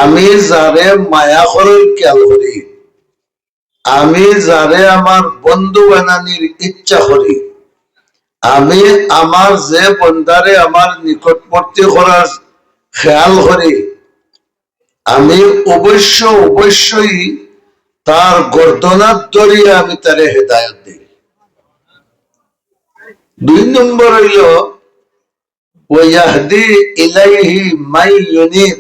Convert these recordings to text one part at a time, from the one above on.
আমি যারে মায়া করার খেয়াল করি, আমি যারে আমার বন্ধু বানানির ইচ্ছা করি, আমি আমার যে বন্ধারে আমার নিকটবর্তী করার খেয়াল করি, আমি অবশ্যই তার গর্দনার ধরিয়া আমি তারে হেদায়ত দিই। 2 নম্বর হইল ওয়াহদি ইলাইহি মাই ইউনিব,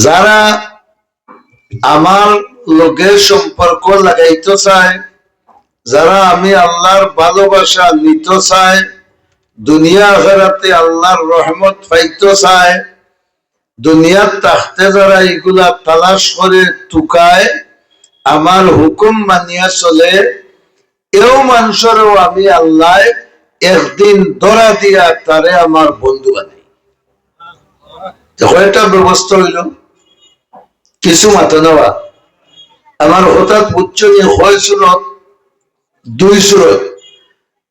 যারা আমার লোকের সম্পর্ক লাগাইতে চায়, যারা আমি আল্লাহর ভালোবাসা নিতে চায়, দুনিয়া আখিরাতে আল্লাহর রহমত পাইতে চায়, দুনিয়ার তাখতে যারা এগুলা তালাশ করে টুকায়, আমার হুকুম মানিয়া চলে, এও মানুষেরও আমি আল্লাহ একদিন ধরা দিয়া তারে আমার বন্ধু বানাই। কয়টা ব্যবস্থা হইল? কিছু মাথা নেওয়া আমার হঠাৎ উচ্চ নিয়ে হয় সুরত, 2 সুরত।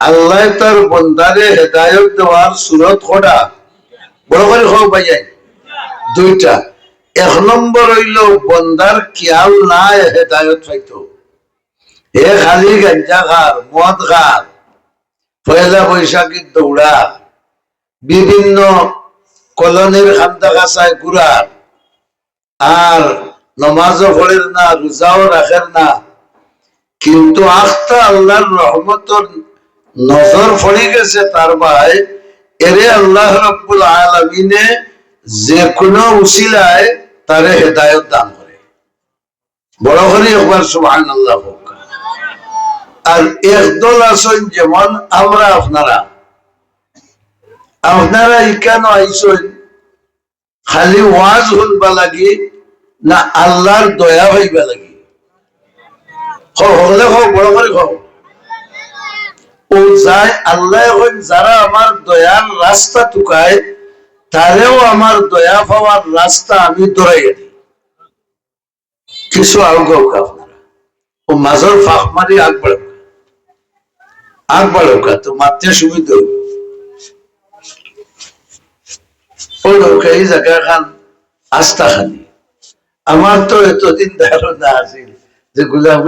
আল্লাহ তার বন্দারে হেদায়ত দেওয়ার সুরত কটা? বড় করে হোক ভাইয়াই, 2টা। 1 নম্বর হইল বন্দার খেয়াল নাই হেদায়ত পাইতো, হে খালি গাঞ্জা খার, মদ খার, পয়লা বৈশাখীর দৌড়া, বিভিন্ন কলোনির খান্দা খাসায় ঘুরার, আর নমাজও পড়েন না, রোজাও রাখেন না, কিন্তু আখটা আল্লাহর রহমতের নজর পড়ে গেছে তার ভাই, এরে আল্লাহ রাব্বুল আলামিনে যে কোনো উসিলায় তারে হেদায়েত দান করে। বড় করে একবার সুবহানাল্লাহ হোক। আর একদল আছেন যেমন আমরা, আপনারা এখানে আইসেন খালি ওয়াজ শুনবা লাগি না আল্লাহর দয়া হইবা লাগি? হলে হোক, বড় করে হোক। ও যায় আল্লাহ হইন যারা আমার দয়ার রাস্তা টুকায়, তারেও আমার দয়া পাওয়ার রাস্তা আমি দৌড়াইয়া দিই। কিছু আউগাও আপনারা ও মাঝর ফাঁক মারি আগ বাড়োকা তো মারতে সুবিধা ওই লোক এই জায়গা খান আস্থা খানি। আমার তো এতদিন ধারণা আছে যে গোলাম